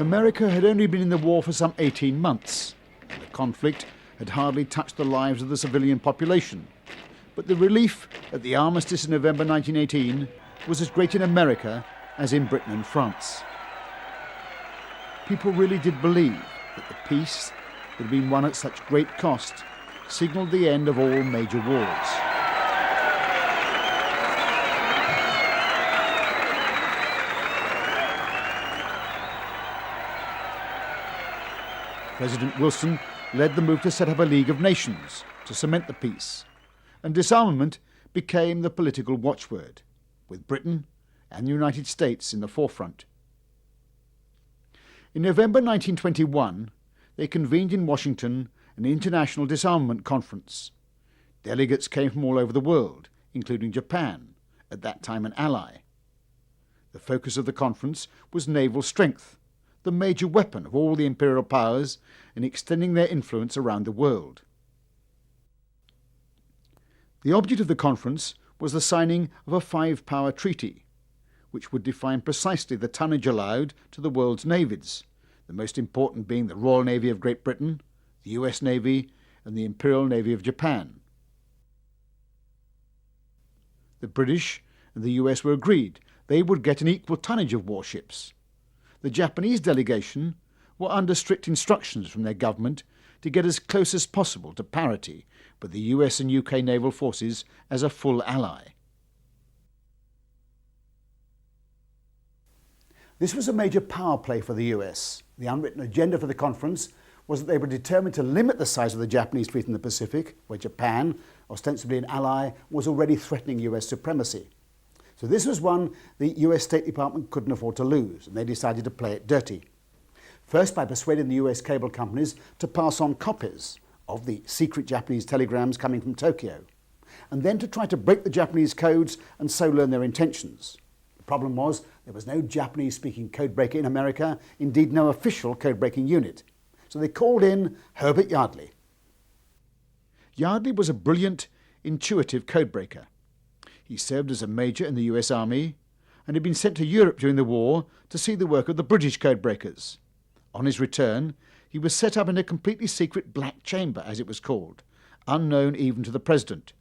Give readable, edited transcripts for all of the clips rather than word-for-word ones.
America had only been in the war for some 18 months. The conflict had hardly touched the lives of the civilian population. But the relief at the armistice in November 1918 was as great in America as in Britain and France. People really did believe that the peace that had been won at such great cost signalled the end of all major wars. President Wilson led the move to set up a League of Nations to cement the peace, and disarmament became the political watchword, with Britain and the United States in the forefront. In November 1921, they convened in Washington an international disarmament conference. Delegates came from all over the world, including Japan, at that time an ally. The focus of the conference was naval strength, the major weapon of all the imperial powers in extending their influence around the world. The object of the conference was the signing of a five-power treaty, which would define precisely the tonnage allowed to the world's navies, the most important being the Royal Navy of Great Britain, the US Navy, and the Imperial Navy of Japan. The British and the US were agreed they would get an equal tonnage of warships. The Japanese delegation were under strict instructions from their government to get as close as possible to parity with the US and UK naval forces as a full ally. This was a major power play for the US. The unwritten agenda for the conference was that they were determined to limit the size of the Japanese fleet in the Pacific, where Japan, ostensibly an ally, was already threatening US supremacy. So this was one the US State Department couldn't afford to lose, and they decided to play it dirty. First by persuading the US cable companies to pass on copies of the secret Japanese telegrams coming from Tokyo, and then to try to break the Japanese codes and so learn their intentions. The problem was there was no Japanese-speaking codebreaker in America, indeed no official codebreaking unit. So they called in Herbert Yardley. Yardley was a brilliant, intuitive codebreaker. He served as a major in the US Army and had been sent to Europe during the war to see the work of the British codebreakers. On his return, he was set up in a completely secret black chamber, as it was called, unknown even to the President,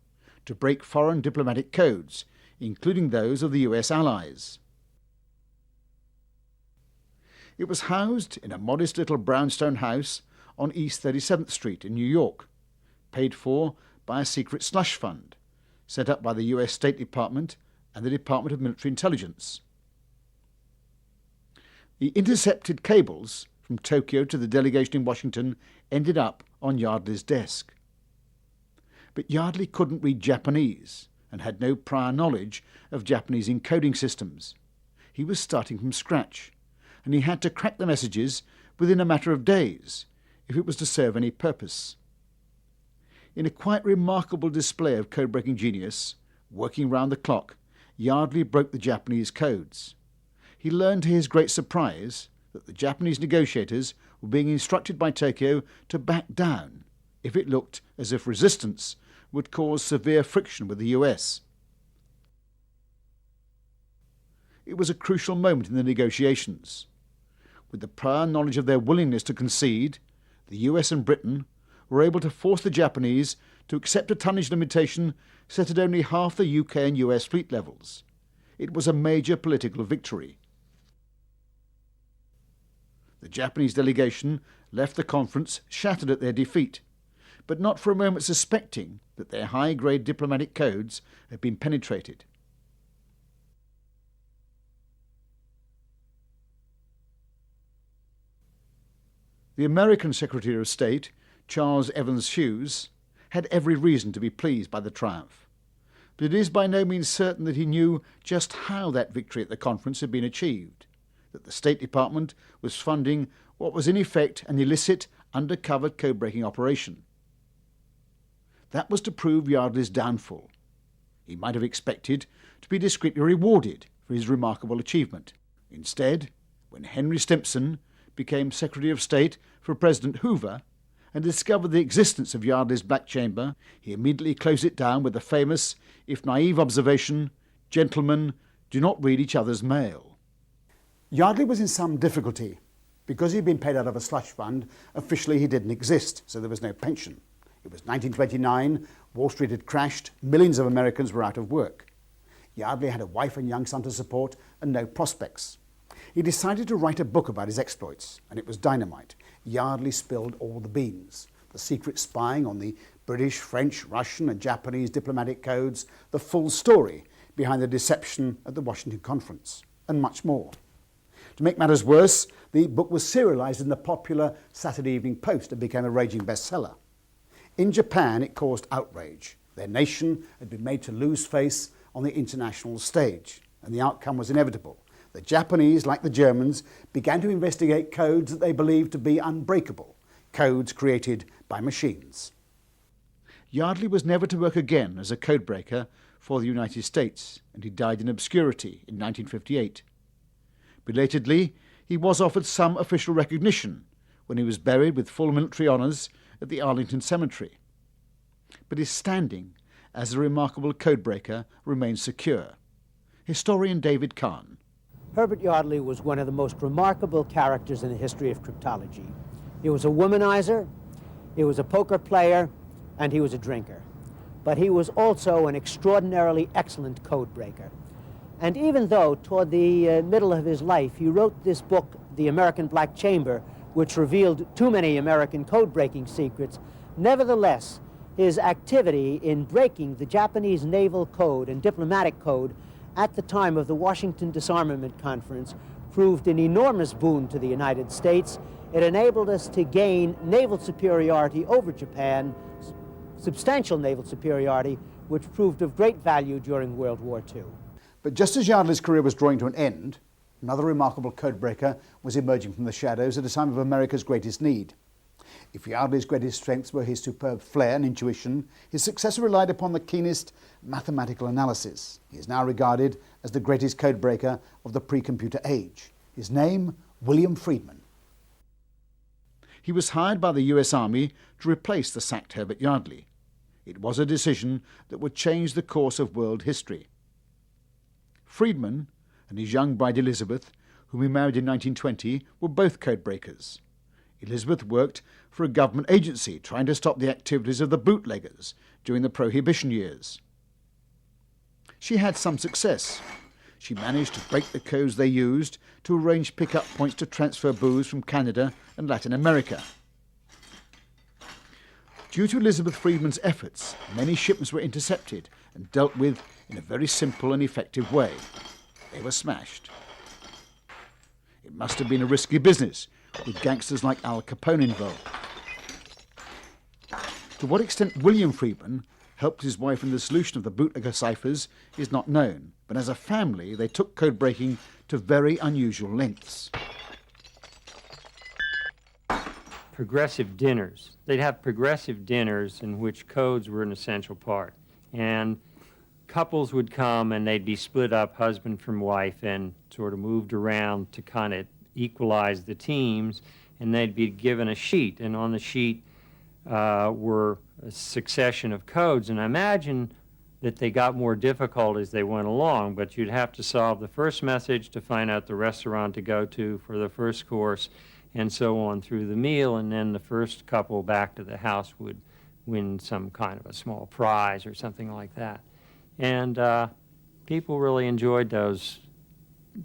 to break foreign diplomatic codes, including those of the US allies. It was housed in a modest little brownstone house on East 37th Street in New York, paid for by a secret slush fund set up by the US State Department and the Department of Military Intelligence. The intercepted cables from Tokyo to the delegation in Washington ended up on Yardley's desk. But Yardley couldn't read Japanese and had no prior knowledge of Japanese encoding systems. He was starting from scratch, and he had to crack the messages within a matter of days if it was to serve any purpose. In a quite remarkable display of code-breaking genius, working round the clock, Yardley broke the Japanese codes. He learned to his great surprise that the Japanese negotiators were being instructed by Tokyo to back down if it looked as if resistance would cause severe friction with the US. It was a crucial moment in the negotiations. With the prior knowledge of their willingness to concede, the US and Britain were able to force the Japanese to accept a tonnage limitation set at only half the UK and US fleet levels. It was a major political victory. The Japanese delegation left the conference shattered at their defeat, but not for a moment suspecting that their high-grade diplomatic codes had been penetrated. The American Secretary of State, Charles Evans Hughes, had every reason to be pleased by the triumph, but it is by no means certain that he knew just how that victory at the conference had been achieved, that the State Department was funding what was in effect an illicit, undercover code-breaking operation. That was to prove Yardley's downfall. He might have expected to be discreetly rewarded for his remarkable achievement. Instead, when Henry Stimson became Secretary of State for President Hoover and discovered the existence of Yardley's black chamber, he immediately closed it down with the famous, if naive observation, "Gentlemen, do not read each other's mail." Yardley was in some difficulty. Because he'd been paid out of a slush fund, officially he didn't exist, so there was no pension. It was 1929, Wall Street had crashed, millions of Americans were out of work. Yardley had a wife and young son to support and no prospects. He decided to write a book about his exploits, and it was dynamite. Yardley spilled all the beans. The secret spying on the British, French, Russian and Japanese diplomatic codes, the full story behind the deception at the Washington Conference, and much more. To make matters worse, the book was serialized in the popular Saturday Evening Post and became a raging bestseller. In Japan, it caused outrage. Their nation had been made to lose face on the international stage, and the outcome was inevitable. The Japanese, like the Germans, began to investigate codes that they believed to be unbreakable, codes created by machines. Yardley was never to work again as a codebreaker for the United States, and he died in obscurity in 1958. Belatedly, he was offered some official recognition when he was buried with full military honours at the Arlington Cemetery. But his standing as a remarkable codebreaker remains secure. Historian David Kahn. Herbert Yardley was one of the most remarkable characters in the history of cryptology. He was a womanizer, he was a poker player, and he was a drinker. But he was also an extraordinarily excellent codebreaker. And even though toward the middle of his life he wrote this book, The American Black Chamber, which revealed too many American code-breaking secrets, nevertheless, his activity in breaking the Japanese naval code and diplomatic code at the time of the Washington Disarmament Conference proved an enormous boon to the United States. It enabled us to gain naval superiority over Japan, substantial naval superiority, which proved of great value during World War II. But just as Yardley's career was drawing to an end, another remarkable codebreaker was emerging from the shadows at a time of America's greatest need. If Yardley's greatest strengths were his superb flair and intuition, his successor relied upon the keenest mathematical analysis. He is now regarded as the greatest codebreaker of the pre-computer age. His name, William Friedman. He was hired by the US Army to replace the sacked Herbert Yardley. It was a decision that would change the course of world history. Friedman and his young bride Elizabeth, whom he married in 1920, were both codebreakers. Elizabeth worked for a government agency trying to stop the activities of the bootleggers during the Prohibition years. She had some success. She managed to break the codes they used to arrange pick-up points to transfer booze from Canada and Latin America. Due to Elizabeth Friedman's efforts, many shipments were intercepted and dealt with in a very simple and effective way. They were smashed. It must have been a risky business, with gangsters like Al Capone involved. To what extent William Friedman helped his wife in the solution of the bootlegger ciphers is not known, but as a family they took code breaking to very unusual lengths. Progressive dinners. They'd have progressive dinners in which codes were an essential part. And couples would come and they'd be split up, husband from wife, and sort of moved around to kind of equalize the teams, and they'd be given a sheet, and on the sheet were a succession of codes, and I imagine that they got more difficult as they went along, but you'd have to solve the first message to find out the restaurant to go to for the first course, and so on through the meal, and then the first couple back to the house would win some kind of a small prize or something like that. And people really enjoyed those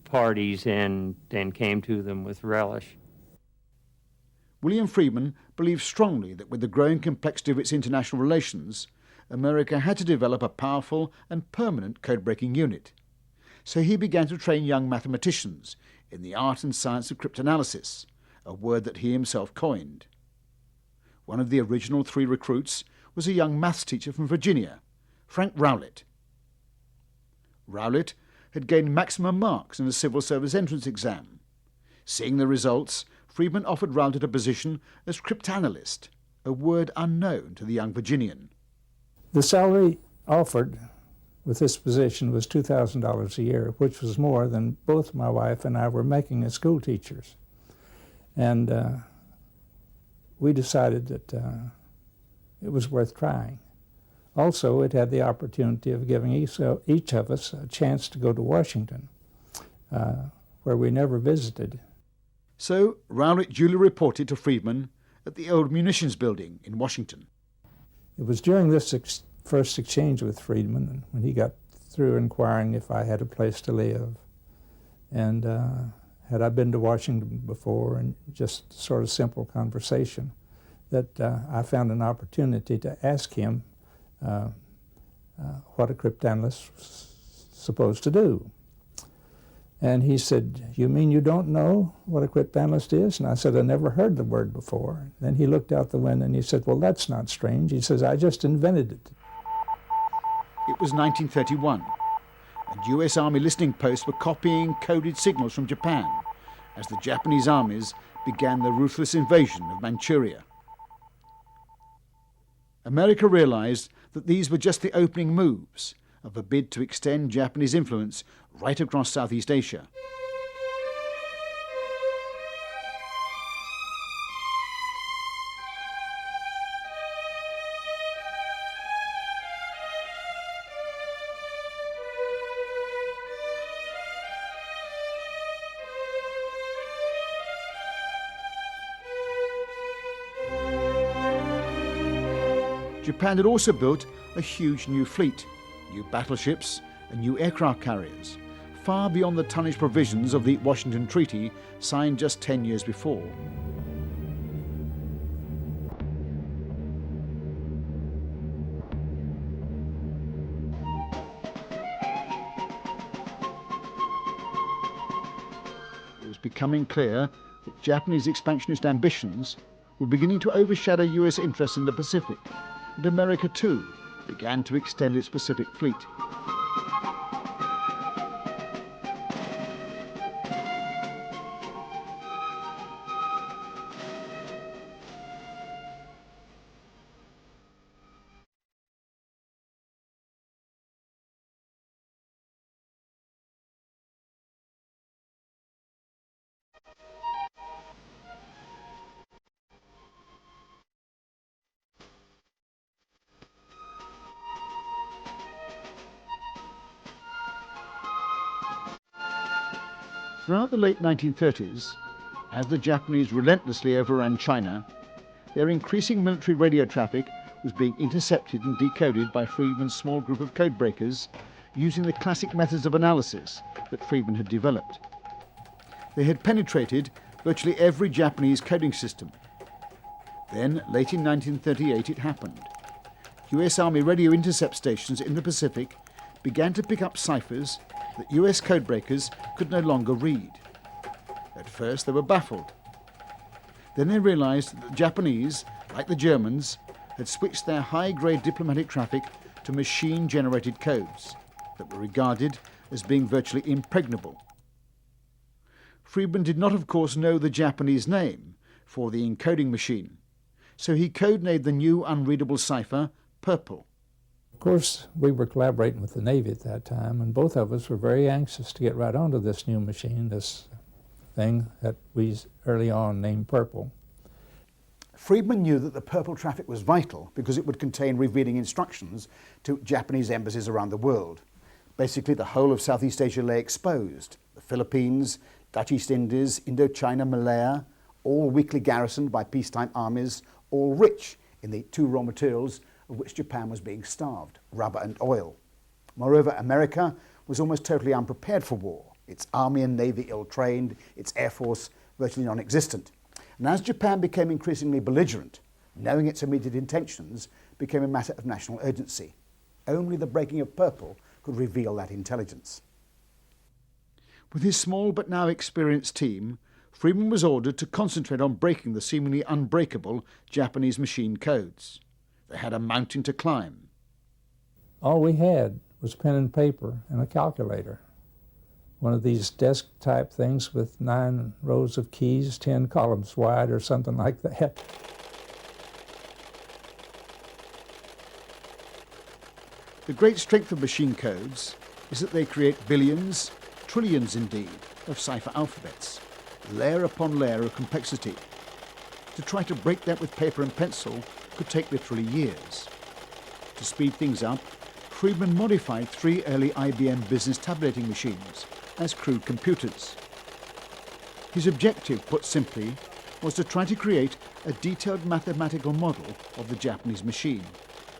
parties and came to them with relish. William Friedman believed strongly that with the growing complexity of its international relations, America had to develop a powerful and permanent code-breaking unit. So he began to train young mathematicians in the art and science of cryptanalysis, a word that he himself coined. One of the original 3 recruits was a young maths teacher from Virginia, Frank Rowlett. Rowlett had gained maximum marks in the civil service entrance exam. Seeing the results, Friedman offered Rowlett a position as cryptanalyst, a word unknown to the young Virginian. The salary offered with this position was $2,000 a year, which was more than both my wife and I were making as school teachers. And we decided that it was worth trying. Also, it had the opportunity of giving each of us a chance to go to Washington, where we never visited. So Rowlett duly reported to Friedman at the old munitions building in Washington. It was during this first exchange with Friedman when he got through inquiring if I had a place to live. And had I been to Washington before, and just sort of simple conversation, that I found an opportunity to ask him what a cryptanalyst was supposed to do. And he said, "You mean you don't know what a cryptanalyst is?" And I said, "I never heard the word before." Then he looked out the window and he said, "Well, that's not strange." He says, "I just invented it." It was 1931, and US Army listening posts were copying coded signals from Japan as the Japanese armies began the ruthless invasion of Manchuria. America realized that these were just the opening moves of a bid to extend Japanese influence right across Southeast Asia. Japan had also built a huge new fleet, new battleships and new aircraft carriers, far beyond the tonnage provisions of the Washington Treaty signed just 10 years before. It was becoming clear that Japanese expansionist ambitions were beginning to overshadow US interests in the Pacific, and America too began to extend its Pacific fleet. Throughout the late 1930s, as the Japanese relentlessly overran China, their increasing military radio traffic was being intercepted and decoded by Friedman's small group of codebreakers using the classic methods of analysis that Friedman had developed. They had penetrated virtually every Japanese coding system. Then, late in 1938, it happened. US Army radio intercept stations in the Pacific began to pick up ciphers that US codebreakers could no longer read. At first they were baffled. Then they realized that the Japanese, like the Germans, had switched their high-grade diplomatic traffic to machine-generated codes that were regarded as being virtually impregnable. Friedman did not, of course, know the Japanese name for the encoding machine, so he codenamed the new unreadable cipher Purple. Of course, we were collaborating with the Navy at that time, and both of us were very anxious to get right onto this new machine, this thing that we early on named Purple. Friedman knew that the Purple traffic was vital because it would contain revealing instructions to Japanese embassies around the world. Basically, the whole of Southeast Asia lay exposed. The Philippines, Dutch East Indies, Indochina, Malaya, all weakly garrisoned by peacetime armies, all rich in the two raw materials of which Japan was being starved, rubber and oil. Moreover, America was almost totally unprepared for war, its army and navy ill-trained, its air force virtually non-existent. And as Japan became increasingly belligerent, knowing its immediate intentions became a matter of national urgency. Only the breaking of Purple could reveal that intelligence. With his small but now experienced team, Friedman was ordered to concentrate on breaking the seemingly unbreakable Japanese machine codes. They had a mountain to climb. All we had was pen and paper and a calculator. One of these desk-type things with 9 rows of keys, 10 columns wide or something like that. The great strength of machine codes is that they create billions, trillions indeed, of cipher alphabets, layer upon layer of complexity. To try to break that with paper and pencil could take literally years. To speed things up, Friedman modified 3 early IBM business tabulating machines as crude computers. His objective, put simply, was to try to create a detailed mathematical model of the Japanese machine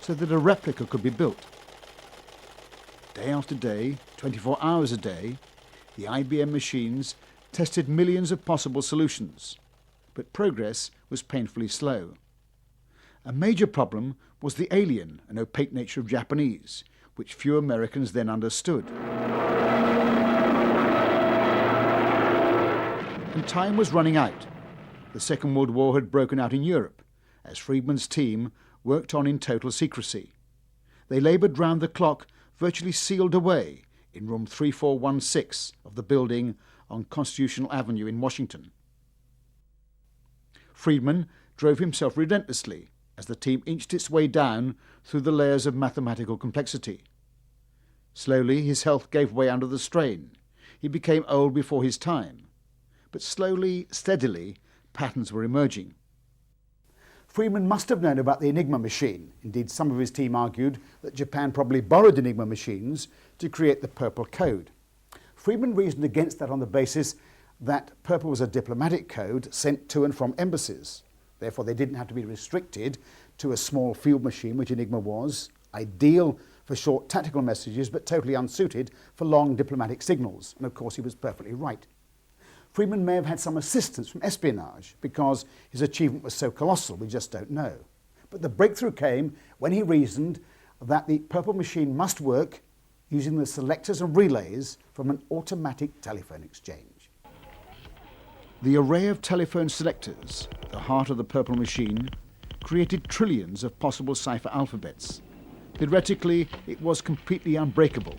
so that a replica could be built. Day after day, 24 hours a day, the IBM machines tested millions of possible solutions, but progress was painfully slow. A major problem was the alien and opaque nature of Japanese, which few Americans then understood. And time was running out. The Second World War had broken out in Europe, as Friedman's team worked on in total secrecy. They laboured round the clock, virtually sealed away in room 3416 of the building on Constitutional Avenue in Washington. Friedman drove himself relentlessly as the team inched its way down through the layers of mathematical complexity. Slowly his health gave way under the strain. He became old before his time. But slowly, steadily, patterns were emerging. Friedman must have known about the Enigma machine. Indeed, some of his team argued that Japan probably borrowed Enigma machines to create the Purple Code. Friedman reasoned against that on the basis that Purple was a diplomatic code sent to and from embassies. Therefore, they didn't have to be restricted to a small field machine, which Enigma was, ideal for short tactical messages, but totally unsuited for long diplomatic signals. And of course, he was perfectly right. Friedman may have had some assistance from espionage because his achievement was so colossal, we just don't know. But the breakthrough came when he reasoned that the Purple machine must work using the selectors and relays from an automatic telephone exchange. The array of telephone selectors, the heart of the Purple machine, created trillions of possible cipher alphabets. Theoretically, it was completely unbreakable.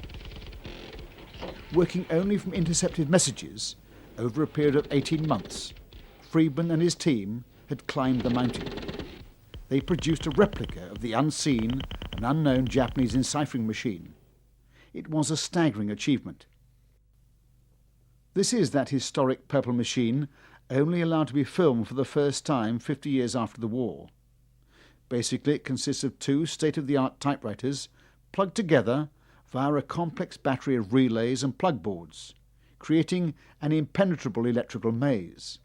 Working only from intercepted messages, over a period of 18 months, Friedman and his team had climbed the mountain. They produced a replica of the unseen and unknown Japanese enciphering machine. It was a staggering achievement. This is that historic Purple machine, only allowed to be filmed for the first time 50 years after the war. Basically, it consists of two state-of-the-art typewriters plugged together via a complex battery of relays and plug boards, creating an impenetrable electrical maze.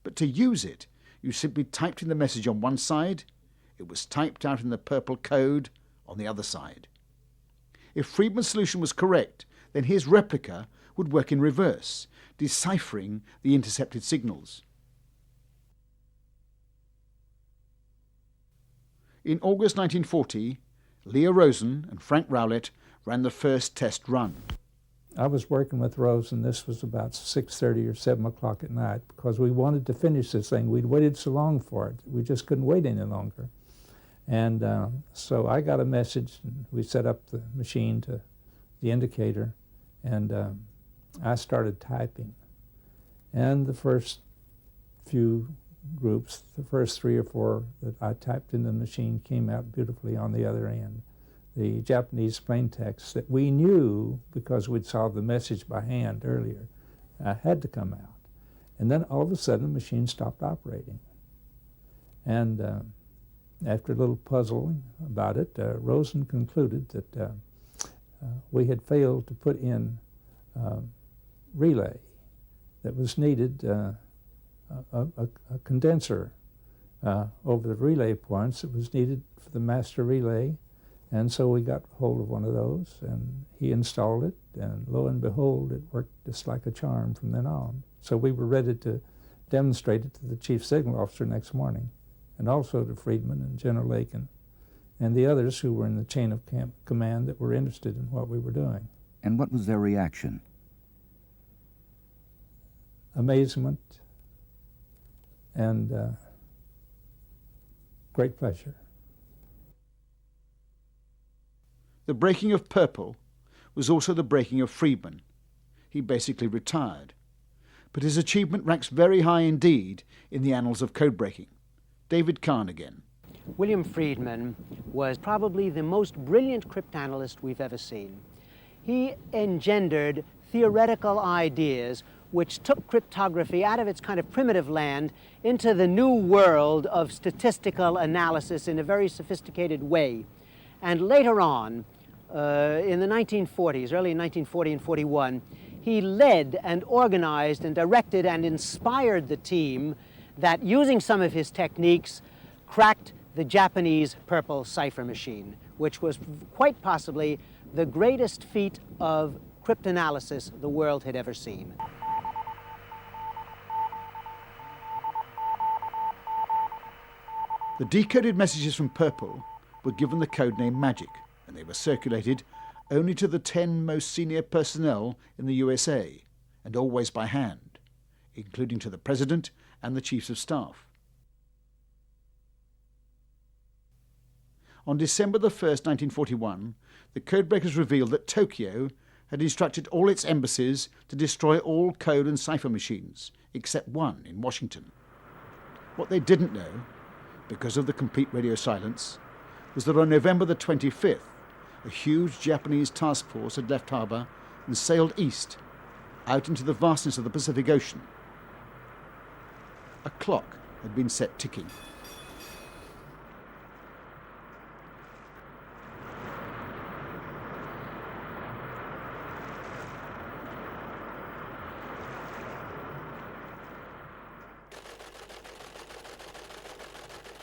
But to use it, you simply typed in the message on one side, it was typed out in the Purple code on the other side. If Friedman's solution was correct, then his replica would work in reverse, deciphering the intercepted signals. In August 1940, Leo Rosen and Frank Rowlett ran the first test run. I was working with Rosen. This was about 6:30 or 7 o'clock at night because we wanted to finish this thing. We'd waited so long for it. We just couldn't wait any longer. And so I got a message, and we set up the machine to the indicator, and I started typing. And the first few groups, the first 3 or 4 that I typed in the machine came out beautifully on the other end. The Japanese plain text that we knew because we'd saw the message by hand earlier had to come out. And then all of a sudden the machine stopped operating. And after a little puzzling about it, Rosen concluded that we had failed to put in relay that was needed, a condenser over the relay points that was needed for the master relay. And so we got hold of one of those, and he installed it, and lo and behold, it worked just like a charm from then on. So we were ready to demonstrate it to the chief signal officer next morning, and also to Friedman and General Lakin, and the others who were in the chain of command that were interested in what we were doing. And what was their reaction? Amazement and great pleasure. The breaking of Purple was also the breaking of Friedman. He basically retired. But his achievement ranks very high indeed in the annals of code breaking. David Kahn again. William Friedman was probably the most brilliant cryptanalyst we've ever seen. He engendered theoretical ideas which took cryptography out of its kind of primitive land into the new world of statistical analysis in a very sophisticated way. And later on, in the 1940s, early 1940 and 41, he led and organized and directed and inspired the team that, using some of his techniques, cracked the Japanese Purple Cipher machine, which was quite possibly the greatest feat of cryptanalysis the world had ever seen. The decoded messages from Purple were given the code name Magic, and they were circulated only to the 10 most senior personnel in the USA, and always by hand, including to the President and the Chiefs of Staff. On December the 1st, 1941, the codebreakers revealed that Tokyo had instructed all its embassies to destroy all code and cipher machines, except one in Washington. What they didn't know, because of the complete radio silence, was that on November the 25th, a huge Japanese task force had left harbour and sailed east, out into the vastness of the Pacific Ocean. A clock had been set ticking.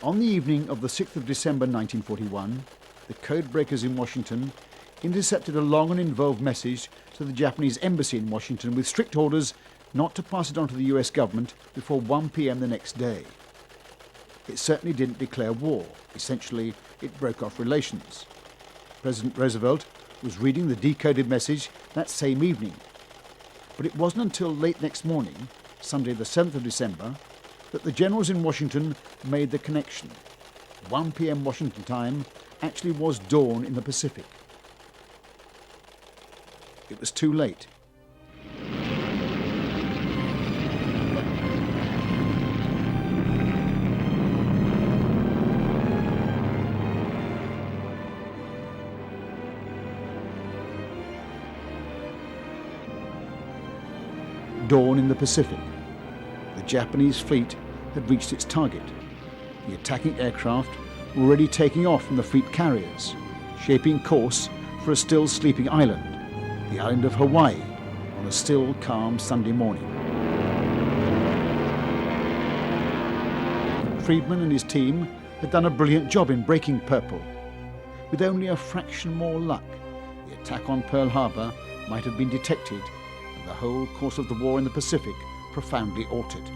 On the evening of the 6th of December 1941, the codebreakers in Washington intercepted a long and involved message to the Japanese embassy in Washington with strict orders not to pass it on to the US government before 1 p.m. the next day. It certainly didn't declare war. Essentially, it broke off relations. President Roosevelt was reading the decoded message that same evening. But it wasn't until late next morning, Sunday the 7th of December, that the generals in Washington made the connection. 1 p.m. Washington time actually was dawn in the Pacific. It was too late. Dawn in the Pacific. The Japanese fleet had reached its target. The attacking aircraft were already taking off from the fleet carriers, shaping course for a still sleeping island, the island of Hawaii, on a still, calm Sunday morning. Friedman and his team had done a brilliant job in breaking Purple. With only a fraction more luck, the attack on Pearl Harbor might have been detected and the whole course of the war in the Pacific profoundly altered.